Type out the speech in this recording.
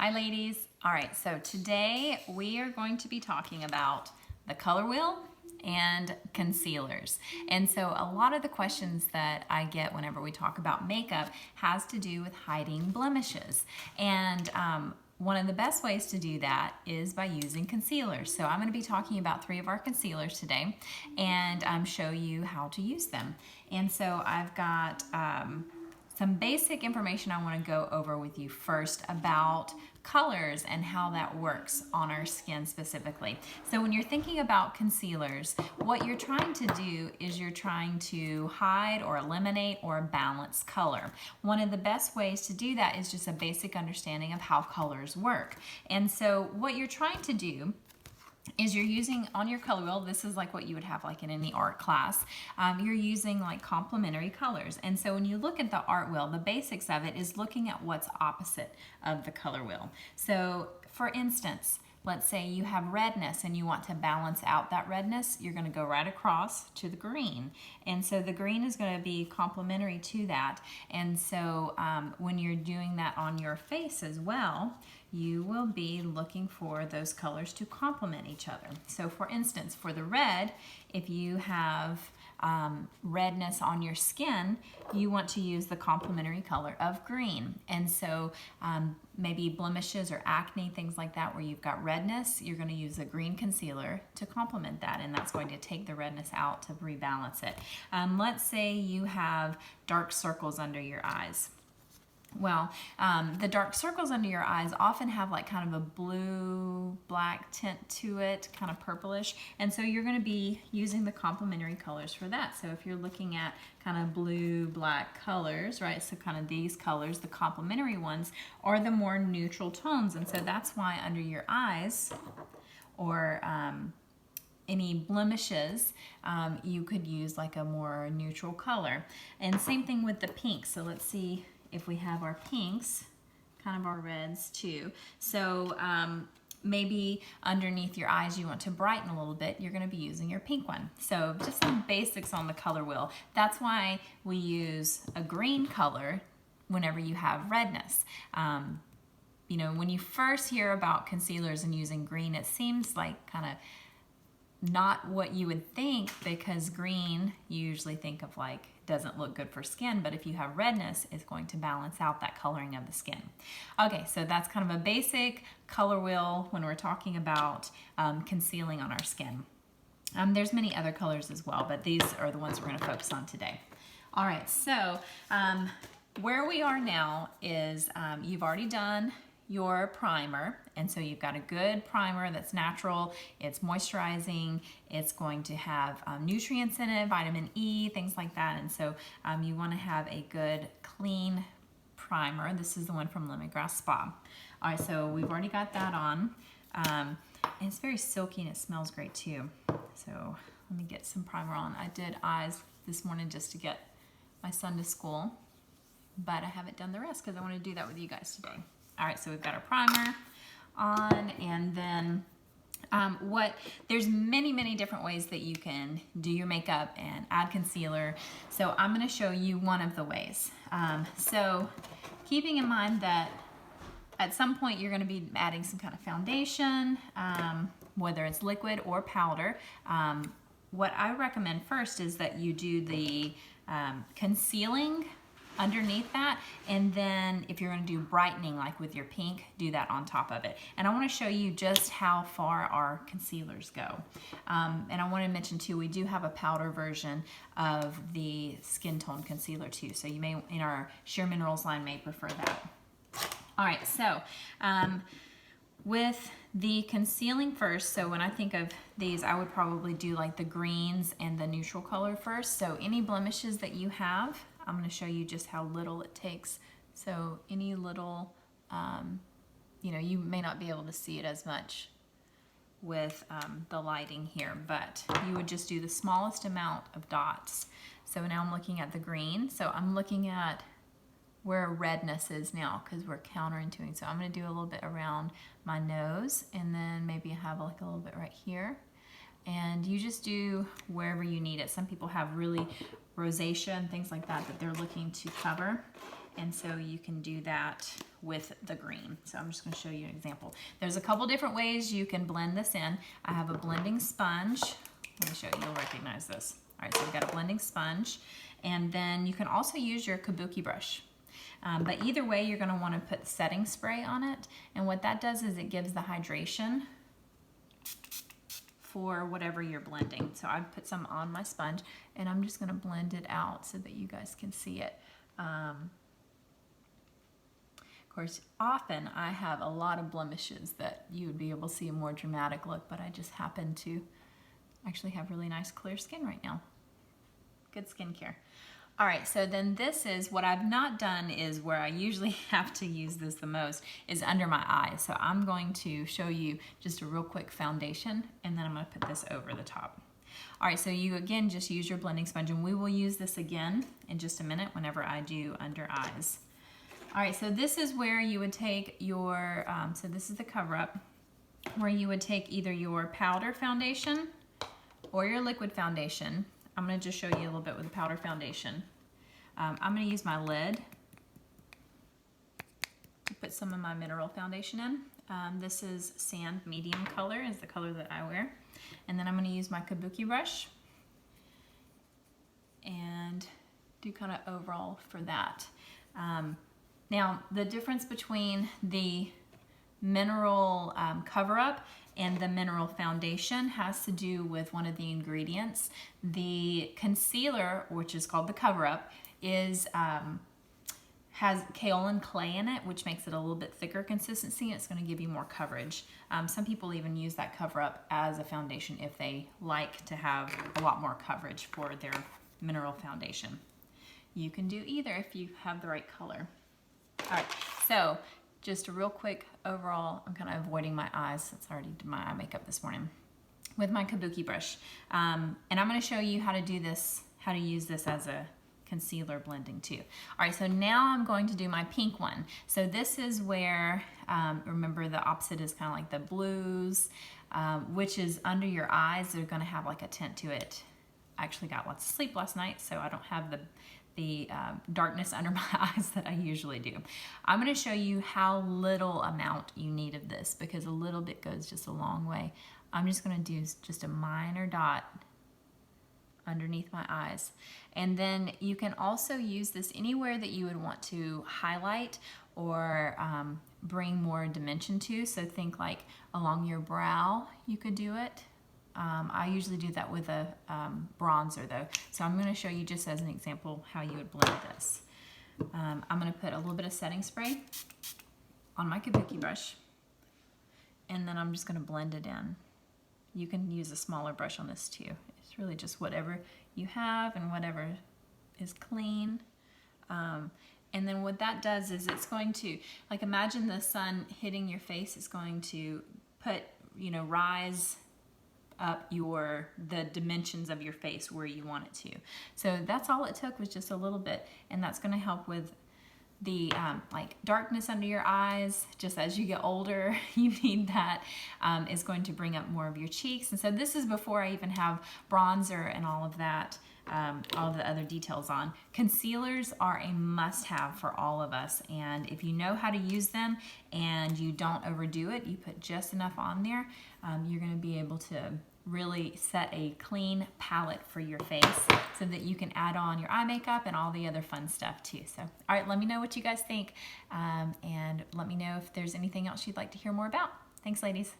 Hi ladies. All right, so today we are going to be talking about the color wheel and concealers. And so a lot of the questions that I get whenever we talk about makeup has to do with hiding blemishes. And one of the best ways to do that is by using concealers. So I'm going to be talking about 3 of our concealers today and show you how to use them. And so I've got some basic information I want to go over with you first about colors and how that works on our skin specifically. So when you're thinking about concealers, what you're trying to do is you're trying to hide or eliminate or balance color. One of the best ways to do that is just a basic understanding of how colors work. And so what you're trying to do is you're using on your color wheel, this is like what you would have like in any art class, you're using like complementary colors. And so when you look at the art wheel, the basics of it is looking at what's opposite of the color wheel. So for instance, let's say you have redness and you want to balance out that redness, you're going to go right across to the green. And so the green is going to be complementary to that. And so when you're doing that on your face as well, you will be looking for those colors to complement each other. So for instance, for the red, if you have redness on your skin, you want to use the complementary color of green. And so maybe blemishes or acne, things like that, where you've got redness, you're going to use a green concealer to complement that, and that's going to take the redness out to rebalance it. Let's say you have dark circles under your eyes. Well, the dark circles under your eyes often have like kind of a blue-black tint to it, kind of purplish, and so you're going to be using the complementary colors for that. So if you're looking at kind of blue-black colors, right, so kind of these colors, the complementary ones, are the more neutral tones, and so that's why under your eyes or any blemishes, you could use like a more neutral color. And same thing with the pink. So let's see if we have our pinks, kind of our reds too. So maybe underneath your eyes you want to brighten a little bit, you're going to be using your pink one. So just some basics on the color wheel. That's why we use a green color whenever you have redness. You know, when you first hear about concealers and using green, it seems like kind of not what you would think, because green you usually think of like doesn't look good for skin, but if you have redness, it's going to balance out that coloring of the skin. Okay, so that's kind of a basic color wheel when we're talking about concealing on our skin. There's many other colors as well, but these are the ones we're going to focus on today. All right, so where we are now is you've already done your primer, and so you've got a good primer that's natural, it's moisturizing, it's going to have nutrients in it, vitamin E, things like that, and so you want to have a good clean primer. This is the one from Lemongrass Spa. All right, so we've already got that on, and it's very silky and it smells great too. So let me get some primer on. I did eyes this morning just to get my son to school, but I haven't done the rest because I want to do that with you guys today. All right, so we've got our primer on, and then there's many different ways that you can do your makeup and add concealer. So I'm going to show you one of the ways. So keeping in mind that at some point you're going to be adding some kind of foundation, whether it's liquid or powder. What I recommend first is that you do the concealing underneath that, and then if you're going to do brightening like with your pink, do that on top of it. And I want to show you just how far our concealers go. And I want to mention too, we do have a powder version of the skin tone concealer too, so you may, in our Sheer Minerals line, may prefer that. All right, so with the concealing first, so when I think of these, I would probably do like the greens and the neutral color first. So any blemishes that you have, I'm going to show you just how little it takes. So any little, you know, you may not be able to see it as much with the lighting here, but you would just do the smallest amount of dots. So now I'm looking at the green. So I'm looking at where redness is now because we're counterintuiting. So I'm going to do a little bit around my nose, and then maybe have like a little bit right here. And you just do wherever you need it. Some people have really rosacea and things like that that they're looking to cover, and so you can do that with the green. So I'm just going to show you an example. There's a couple different ways you can blend this in. I have a blending sponge. Let me show you, you'll recognize this. All right, so we've got a blending sponge, and then you can also use your kabuki brush. But either way, you're going to want to put setting spray on it, and what that does is it gives the hydration for whatever you're blending. So I've put some on my sponge, and I'm just going to blend it out so that you guys can see it. Of course, often I have a lot of blemishes that you would be able to see a more dramatic look, but I just happen to actually have really nice clear skin right now. Good skincare. All right, so then this is what I've not done is where I usually have to use this the most is under my eyes. So I'm going to show you just a real quick foundation, and then I'm going to put this over the top. All right, so you again just use your blending sponge, and we will use this again in just a minute whenever I do under eyes. All right, so this is where you would take your, so this is the cover up, where you would take either your powder foundation or your liquid foundation. I'm going to just show you a little bit with the powder foundation. I'm going to use my lid to put some of my mineral foundation in. This is sand medium color, is the color that I wear. And then I'm going to use my kabuki brush and do kind of overall for that. Now, the difference between the mineral cover-up and the mineral foundation has to do with one of the ingredients. The concealer, which is called the cover-up, has kaolin clay in it, which makes it a little bit thicker consistency. It's going to give you more coverage. Some people even use that cover-up as a foundation if they like to have a lot more coverage for their mineral foundation. You can do either if you have the right color. All right, so just a real quick overall, I'm kind of avoiding my eyes since I already did my eye makeup this morning with my kabuki brush. And I'm going to show you how to do this, how to use this as a concealer blending too. All right, so now I'm going to do my pink one. So this is where, remember the opposite is kind of like the blues, which is under your eyes. They're going to have like a tint to it. I actually got lots of sleep last night, so I don't have the darkness under my eyes that I usually do. I'm going to show you how little amount you need of this because a little bit goes just a long way. I'm just going to do just a minor dot underneath my eyes. And then you can also use this anywhere that you would want to highlight or bring more dimension to. So think like along your brow, you could do it. I usually do that with a bronzer though. So I'm going to show you just as an example how you would blend this. I'm going to put a little bit of setting spray on my kabuki brush, and then I'm just going to blend it in. You can use a smaller brush on this too. It's really just whatever you have and whatever is clean. And then what that does is it's going to, like imagine the sun hitting your face, it's going to put, rise up the dimensions of your face where you want it to. So that's all it took was just a little bit, and that's going to help with the like darkness under your eyes. Just as you get older, you need that. Is going to bring up more of your cheeks. And so this is before I even have bronzer and all of that, all of the other details on. Concealers are a must-have for all of us, and if you know how to use them and you don't overdo it, you put just enough on there, you're going to be able to really set a clean palette for your face so that you can add on your eye makeup and all the other fun stuff too. So, all right, let me know what you guys think, and let me know if there's anything else you'd like to hear more about. Thanks, ladies.